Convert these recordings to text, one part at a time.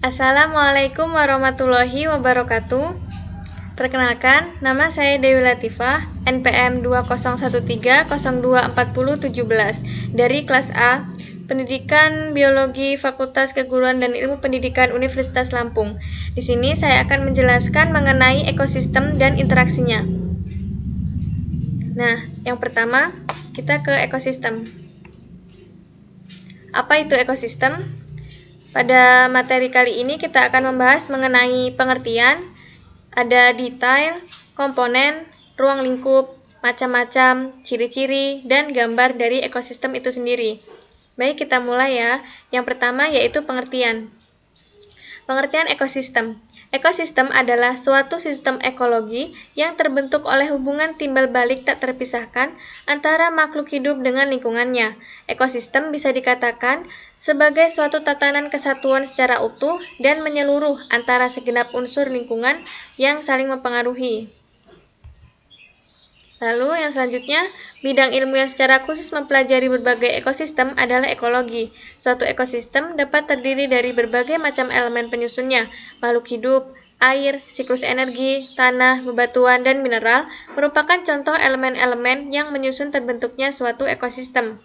Assalamualaikum warahmatullahi wabarakatuh. Perkenalkan, nama saya Dewi Latifah, NPM 2013024017 dari kelas A, Pendidikan Biologi Fakultas Keguruan dan Ilmu Pendidikan Universitas Lampung. Di sini saya akan menjelaskan mengenai ekosistem dan interaksinya. Nah, yang pertama, kita ke ekosistem. Apa itu ekosistem? Pada materi kali ini kita akan membahas mengenai pengertian, ada detail, komponen, ruang lingkup, macam-macam, ciri-ciri, dan gambar dari ekosistem itu sendiri. Baik, kita mulai ya. Yang pertama yaitu pengertian. Pengertian ekosistem. Ekosistem adalah suatu sistem ekologi yang terbentuk oleh hubungan timbal balik tak terpisahkan antara makhluk hidup dengan lingkungannya. Ekosistem bisa dikatakan sebagai suatu tatanan kesatuan secara utuh dan menyeluruh antara segenap unsur lingkungan yang saling mempengaruhi. Lalu yang selanjutnya, bidang ilmu yang secara khusus mempelajari berbagai ekosistem adalah ekologi. Suatu ekosistem dapat terdiri dari berbagai macam elemen penyusunnya, makhluk hidup, air, siklus energi, tanah, bebatuan, dan mineral merupakan contoh elemen-elemen yang menyusun terbentuknya suatu ekosistem.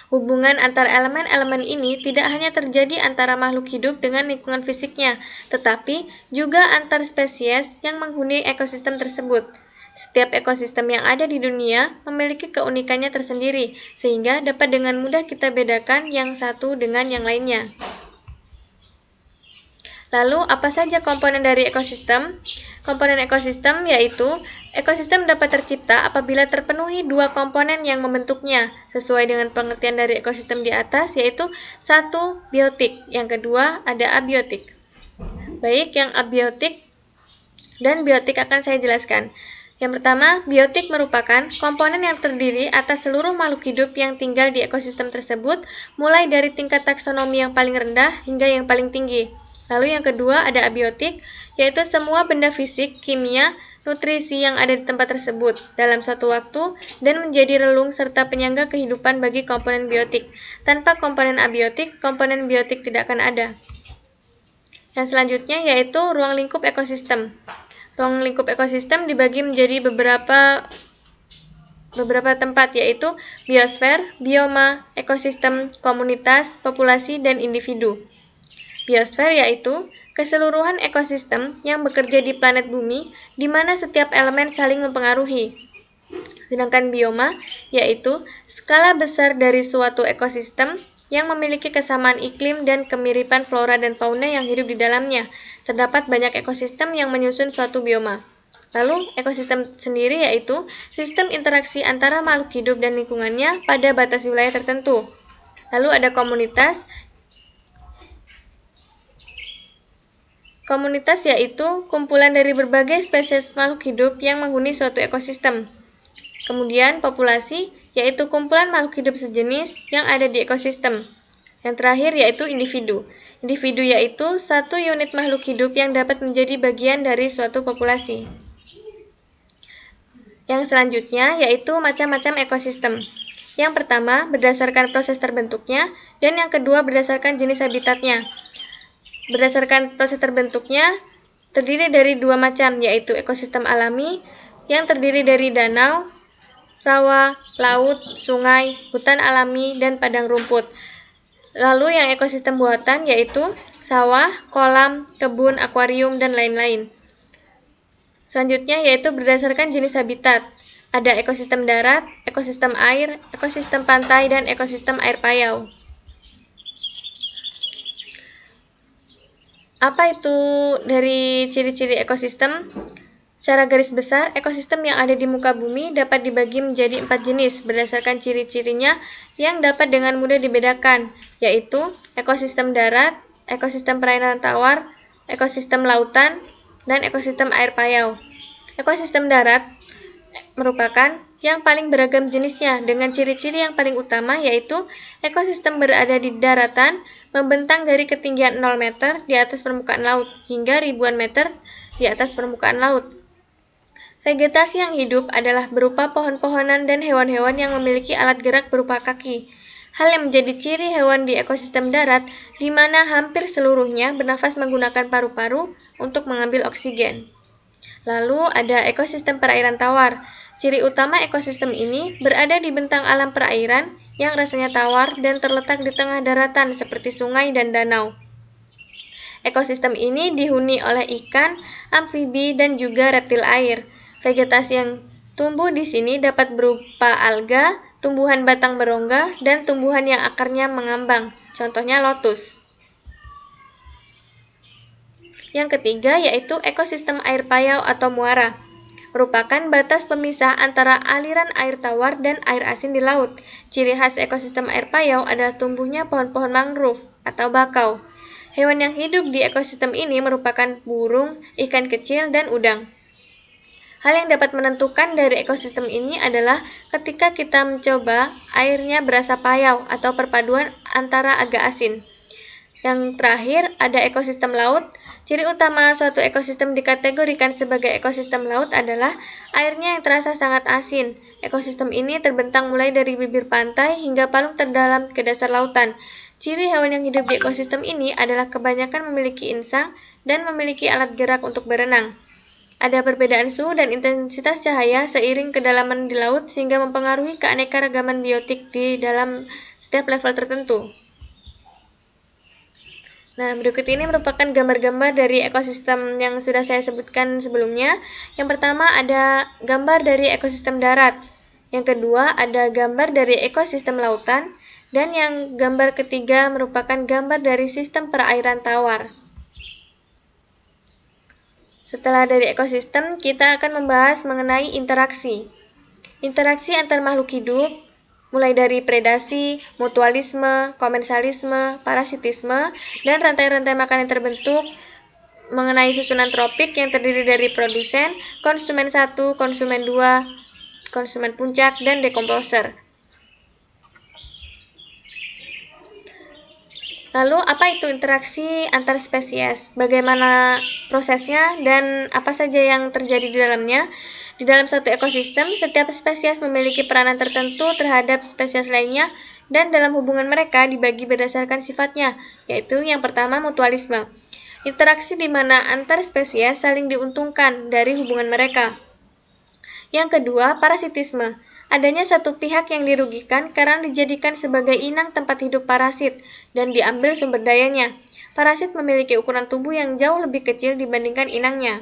Hubungan antar elemen-elemen ini tidak hanya terjadi antara makhluk hidup dengan lingkungan fisiknya, tetapi juga antar spesies yang menghuni ekosistem tersebut. Setiap ekosistem yang ada di dunia memiliki keunikannya tersendiri, sehingga dapat dengan mudah kita bedakan yang satu dengan yang lainnya. Lalu, apa saja komponen dari ekosistem? Komponen ekosistem yaitu, ekosistem dapat tercipta apabila terpenuhi dua komponen yang membentuknya, sesuai dengan pengertian dari ekosistem di atas, yaitu satu, biotik, yang kedua ada abiotik. Baik, yang abiotik dan biotik akan saya jelaskan. Yang pertama, biotik merupakan komponen yang terdiri atas seluruh makhluk hidup yang tinggal di ekosistem tersebut, mulai dari tingkat taksonomi yang paling rendah hingga yang paling tinggi. Lalu yang kedua ada abiotik, yaitu semua benda fisik, kimia, nutrisi yang ada di tempat tersebut dalam satu waktu dan menjadi relung serta penyangga kehidupan bagi komponen biotik. Tanpa komponen abiotik, komponen biotik tidak akan ada. Yang selanjutnya yaitu ruang lingkup ekosistem. Ruang lingkup ekosistem dibagi menjadi beberapa tempat, yaitu biosfer, bioma, ekosistem, komunitas, populasi, dan individu. Biosfer yaitu keseluruhan ekosistem yang bekerja di planet bumi, di mana setiap elemen saling mempengaruhi. Sedangkan bioma yaitu skala besar dari suatu ekosistem yang memiliki kesamaan iklim dan kemiripan flora dan fauna yang hidup di dalamnya. Terdapat banyak ekosistem yang menyusun suatu bioma. Lalu, ekosistem sendiri yaitu sistem interaksi antara makhluk hidup dan lingkungannya pada batas wilayah tertentu. Lalu ada komunitas. Komunitas yaitu kumpulan dari berbagai spesies makhluk hidup yang menghuni suatu ekosistem. Kemudian, populasi yaitu kumpulan makhluk hidup sejenis yang ada di ekosistem. Yang terakhir yaitu individu. Individu yaitu satu unit makhluk hidup yang dapat menjadi bagian dari suatu populasi. Yang selanjutnya yaitu macam-macam ekosistem. Yang pertama berdasarkan proses terbentuknya dan yang kedua berdasarkan jenis habitatnya. Berdasarkan proses terbentuknya terdiri dari dua macam, yaitu ekosistem alami yang terdiri dari danau, rawa, laut, sungai, hutan alami, dan padang rumput. Lalu yang ekosistem buatan yaitu sawah, kolam, kebun, akuarium, dan lain-lain. Selanjutnya yaitu berdasarkan jenis habitat. Ada ekosistem darat, ekosistem air, ekosistem pantai, dan ekosistem air payau. Apa itu dari ciri-ciri ekosistem? Secara garis besar, ekosistem yang ada di muka bumi dapat dibagi menjadi 4 jenis berdasarkan ciri-cirinya yang dapat dengan mudah dibedakan, yaitu ekosistem darat, ekosistem perairan tawar, ekosistem lautan, dan ekosistem air payau. Ekosistem darat merupakan yang paling beragam jenisnya dengan ciri-ciri yang paling utama yaitu ekosistem berada di daratan, membentang dari ketinggian 0 meter di atas permukaan laut hingga ribuan meter di atas permukaan laut. Vegetasi yang hidup adalah berupa pohon-pohonan dan hewan-hewan yang memiliki alat gerak berupa kaki. Hal yang menjadi ciri hewan di ekosistem darat, di mana hampir seluruhnya bernafas menggunakan paru-paru untuk mengambil oksigen. Lalu ada ekosistem perairan tawar. Ciri utama ekosistem ini berada di bentang alam perairan yang rasanya tawar dan terletak di tengah daratan seperti sungai dan danau. Ekosistem ini dihuni oleh ikan, amfibi, dan juga reptil air. Vegetasi yang tumbuh di sini dapat berupa alga, tumbuhan batang berongga, dan tumbuhan yang akarnya mengambang, contohnya lotus. Yang ketiga yaitu ekosistem air payau atau muara, merupakan batas pemisah antara aliran air tawar dan air asin di laut. Ciri khas ekosistem air payau adalah tumbuhnya pohon-pohon mangrove atau bakau. Hewan yang hidup di ekosistem ini merupakan burung, ikan kecil, dan udang. Hal yang dapat menentukan dari ekosistem ini adalah ketika kita mencoba airnya berasa payau atau perpaduan antara agak asin. Yang terakhir ada ekosistem laut. Ciri utama suatu ekosistem dikategorikan sebagai ekosistem laut adalah airnya yang terasa sangat asin. Ekosistem ini terbentang mulai dari bibir pantai hingga palung terdalam ke dasar lautan. Ciri hewan yang hidup di ekosistem ini adalah kebanyakan memiliki insang dan memiliki alat gerak untuk berenang. Ada perbedaan suhu dan intensitas cahaya seiring kedalaman di laut sehingga mempengaruhi keanekaragaman biotik di dalam setiap level tertentu. Nah, berikut ini merupakan gambar-gambar dari ekosistem yang sudah saya sebutkan sebelumnya. Yang pertama ada gambar dari ekosistem darat. Yang kedua ada gambar dari ekosistem lautan. Dan yang gambar ketiga merupakan gambar dari sistem perairan tawar. Setelah dari ekosistem, kita akan membahas mengenai interaksi. Interaksi antar makhluk hidup, mulai dari predasi, mutualisme, komensalisme, parasitisme, dan rantai-rantai makanan yang terbentuk mengenai susunan tropik yang terdiri dari produsen, konsumen 1, konsumen 2, konsumen puncak, dan dekomposer. Lalu, apa itu interaksi antar spesies? Bagaimana prosesnya dan apa saja yang terjadi di dalamnya? Di dalam satu ekosistem, setiap spesies memiliki peranan tertentu terhadap spesies lainnya dan dalam hubungan mereka dibagi berdasarkan sifatnya, yaitu yang pertama mutualisme. Interaksi di mana antar spesies saling diuntungkan dari hubungan mereka. Yang kedua, parasitisme. Adanya satu pihak yang dirugikan karena dijadikan sebagai inang tempat hidup parasit dan diambil sumber dayanya. Parasit memiliki ukuran tubuh yang jauh lebih kecil dibandingkan inangnya.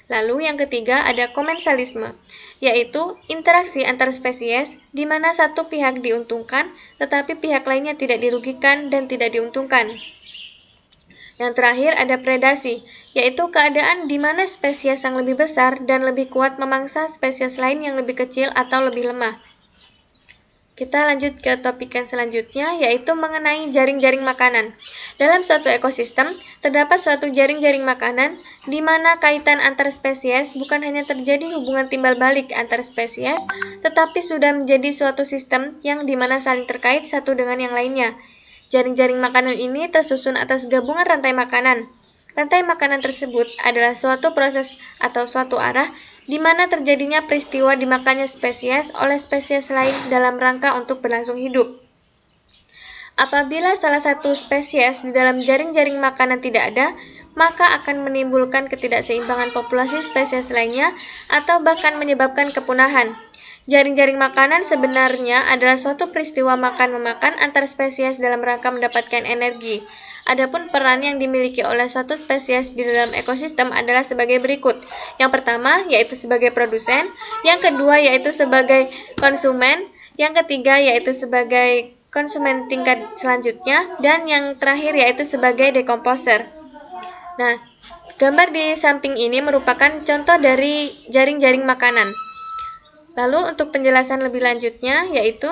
Lalu yang ketiga ada komensalisme, yaitu interaksi antar spesies di mana satu pihak diuntungkan tetapi pihak lainnya tidak dirugikan dan tidak diuntungkan. Yang terakhir ada predasi, yaitu keadaan di mana spesies yang lebih besar dan lebih kuat memangsa spesies lain yang lebih kecil atau lebih lemah. Kita lanjut ke topik yang selanjutnya, yaitu mengenai jaring-jaring makanan. Dalam suatu ekosistem, terdapat suatu jaring-jaring makanan di mana kaitan antar spesies bukan hanya terjadi hubungan timbal balik antar spesies, tetapi sudah menjadi suatu sistem yang di mana saling terkait satu dengan yang lainnya. Jaring-jaring makanan ini tersusun atas gabungan rantai makanan. Rantai makanan tersebut adalah suatu proses atau suatu arah di mana terjadinya peristiwa dimakannya spesies oleh spesies lain dalam rangka untuk berlangsung hidup. Apabila salah satu spesies di dalam jaring-jaring makanan tidak ada, maka akan menimbulkan ketidakseimbangan populasi spesies lainnya atau bahkan menyebabkan kepunahan. Jaring-jaring makanan sebenarnya adalah suatu peristiwa makan-memakan antar spesies dalam rangka mendapatkan energi. Adapun peran yang dimiliki oleh suatu spesies di dalam ekosistem adalah sebagai berikut. Yang pertama yaitu sebagai produsen, yang kedua yaitu sebagai konsumen, yang ketiga yaitu sebagai konsumen tingkat selanjutnya, dan yang terakhir yaitu sebagai dekomposer. Nah, gambar di samping ini merupakan contoh dari jaring-jaring makanan. Lalu untuk penjelasan lebih lanjutnya yaitu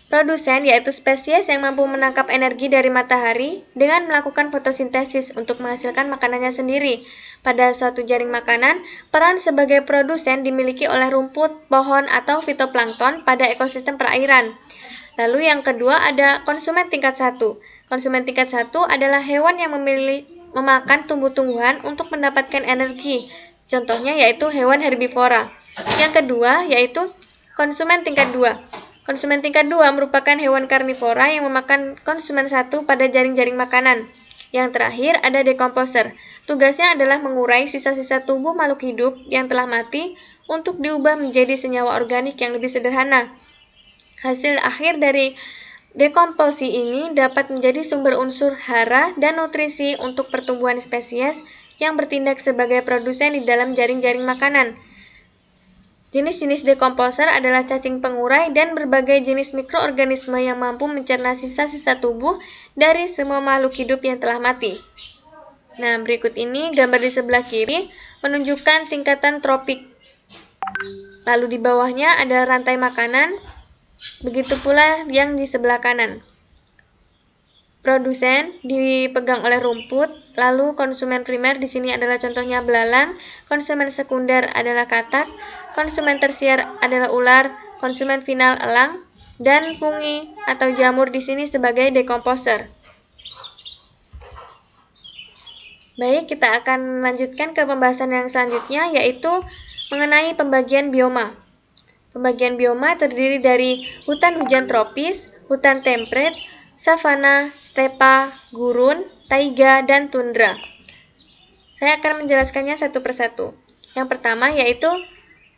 produsen yaitu spesies yang mampu menangkap energi dari matahari dengan melakukan fotosintesis untuk menghasilkan makanannya sendiri. Pada suatu jaring makanan, peran sebagai produsen dimiliki oleh rumput, pohon, atau fitoplankton pada ekosistem perairan. Lalu yang kedua ada konsumen tingkat 1. Konsumen tingkat 1 adalah hewan yang memakan tumbuh-tumbuhan untuk mendapatkan energi. Contohnya yaitu hewan herbivora. Yang kedua yaitu konsumen tingkat 2. Konsumen tingkat 2 merupakan hewan karnivora yang memakan konsumen 1 pada jaring-jaring makanan. Yang terakhir ada decomposer. Tugasnya adalah mengurai sisa-sisa tubuh makhluk hidup yang telah mati untuk diubah menjadi senyawa organik yang lebih sederhana. Hasil akhir dari dekomposi ini dapat menjadi sumber unsur hara dan nutrisi untuk pertumbuhan spesies yang bertindak sebagai produsen di dalam jaring-jaring makanan. Jenis-jenis dekomposer adalah cacing pengurai dan berbagai jenis mikroorganisme yang mampu mencerna sisa-sisa tubuh dari semua makhluk hidup yang telah mati. Nah, berikut ini gambar di sebelah kiri menunjukkan tingkatan tropik. Lalu di bawahnya ada rantai makanan, begitu pula yang di sebelah kanan. Produsen dipegang oleh rumput, lalu konsumen primer di sini adalah contohnya belalang, konsumen sekunder adalah katak, konsumen tersier adalah ular, konsumen final elang, dan fungi atau jamur di sini sebagai dekomposer. Baik, kita akan melanjutkan ke pembahasan yang selanjutnya, yaitu mengenai pembagian bioma. Pembagian bioma terdiri dari hutan hujan tropis, hutan temperate, savana, stepa, gurun, taiga, dan tundra. Saya akan menjelaskannya satu persatu. Yang pertama yaitu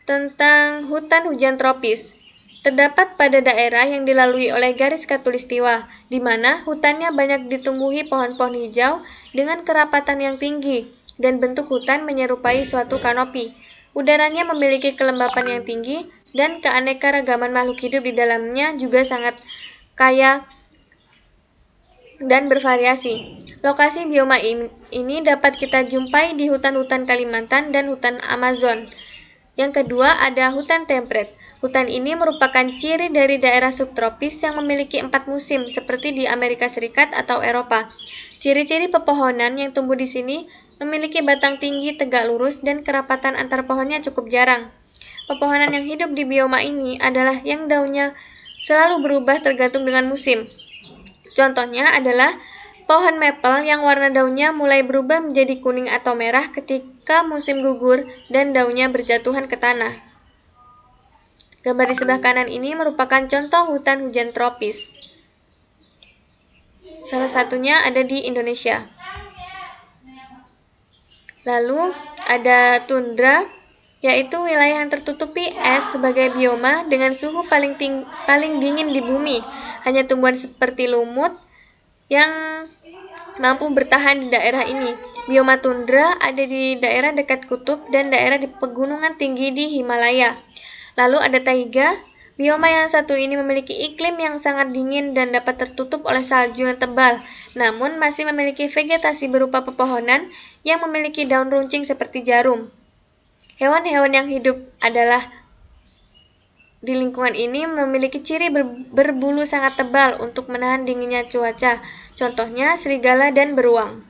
tentang hutan hujan tropis. Terdapat pada daerah yang dilalui oleh garis khatulistiwa, di mana hutannya banyak ditumbuhi pohon-pohon hijau dengan kerapatan yang tinggi, dan bentuk hutan menyerupai suatu kanopi. Udaranya memiliki kelembapan yang tinggi, dan keanekaragaman makhluk hidup di dalamnya juga sangat kaya dan bervariasi. Lokasi bioma ini dapat kita jumpai di hutan-hutan Kalimantan dan hutan Amazon. Yang kedua ada hutan temperate. Hutan ini merupakan ciri dari daerah subtropis yang memiliki 4 musim seperti di Amerika Serikat atau Eropa. Ciri-ciri pepohonan yang tumbuh di sini memiliki batang tinggi, tegak lurus, dan kerapatan antar pohonnya cukup jarang. Pepohonan yang hidup di bioma ini adalah yang daunnya selalu berubah tergantung dengan musim. Contohnya adalah pohon maple yang warna daunnya mulai berubah menjadi kuning atau merah ketika musim gugur dan daunnya berjatuhan ke tanah. Gambar di sebelah kanan ini merupakan contoh hutan hujan tropis. Salah satunya ada di Indonesia. Lalu ada tundra, yaitu wilayah yang tertutupi es sebagai bioma dengan suhu paling dingin di bumi. Hanya tumbuhan seperti lumut yang mampu bertahan di daerah ini. Bioma tundra ada di daerah dekat kutub dan daerah di pegunungan tinggi di Himalaya. Lalu ada taiga. Bioma yang satu ini memiliki iklim yang sangat dingin dan dapat tertutup oleh salju yang tebal, namun masih memiliki vegetasi berupa pepohonan yang memiliki daun runcing seperti jarum. Hewan-hewan yang hidup di lingkungan ini memiliki ciri berbulu sangat tebal untuk menahan dinginnya cuaca, contohnya serigala dan beruang.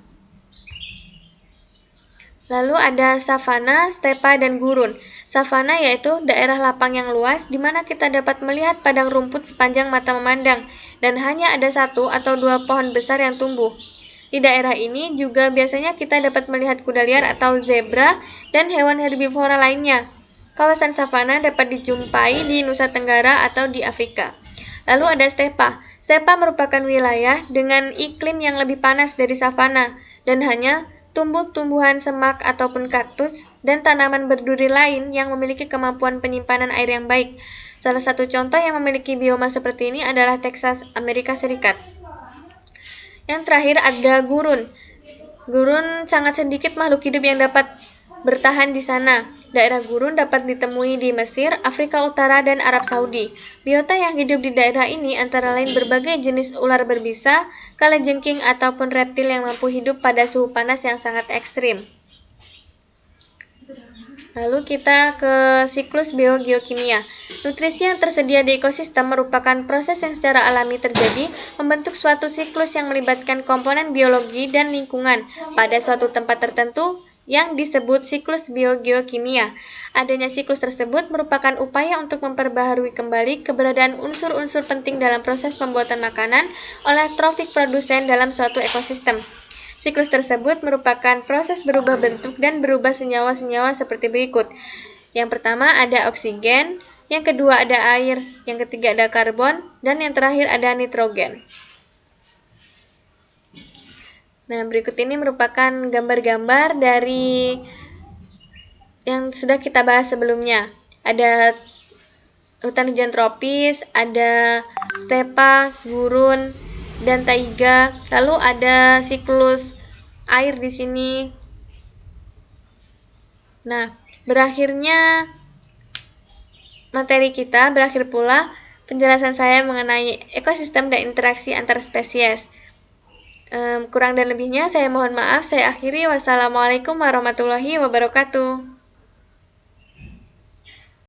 Lalu ada savana, stepa, dan gurun. Savana yaitu daerah lapang yang luas di mana kita dapat melihat padang rumput sepanjang mata memandang, dan hanya ada 1 atau 2 pohon besar yang tumbuh. Di daerah ini juga biasanya kita dapat melihat kuda liar atau zebra dan hewan herbivora lainnya. Kawasan savana dapat dijumpai di Nusa Tenggara atau di Afrika. Lalu ada stepa. Stepa merupakan wilayah dengan iklim yang lebih panas dari savana dan hanya tumbuh-tumbuhan semak ataupun kaktus dan tanaman berduri lain yang memiliki kemampuan penyimpanan air yang baik. Salah satu contoh yang memiliki bioma seperti ini adalah Texas, Amerika Serikat. Yang terakhir ada gurun. Gurun sangat sedikit makhluk hidup yang dapat bertahan di sana. Daerah gurun dapat ditemui di Mesir, Afrika Utara, dan Arab Saudi. Biota yang hidup di daerah ini antara lain berbagai jenis ular berbisa, kalajengking, ataupun reptil yang mampu hidup pada suhu panas yang sangat ekstrim. Lalu kita ke siklus biogeokimia. Nutrisi yang tersedia di ekosistem merupakan proses yang secara alami terjadi membentuk suatu siklus yang melibatkan komponen biologi dan lingkungan pada suatu tempat tertentu yang disebut siklus biogeokimia. Adanya siklus tersebut merupakan upaya untuk memperbaharui kembali keberadaan unsur-unsur penting dalam proses pembuatan makanan oleh trofik produsen dalam suatu ekosistem. Siklus tersebut merupakan proses berubah bentuk dan berubah senyawa-senyawa seperti berikut. Yang pertama ada oksigen, yang kedua ada air, yang ketiga ada karbon, dan yang terakhir ada nitrogen. Nah, berikut ini merupakan gambar-gambar dari yang sudah kita bahas sebelumnya. Ada hutan hujan tropis, ada stepa, gurun, dan taiga. Lalu ada siklus air di sini. Nah, berakhir pula penjelasan saya mengenai ekosistem dan interaksi antar spesies. Kurang dan lebihnya saya mohon maaf, saya akhiri. Wassalamualaikum warahmatullahi wabarakatuh.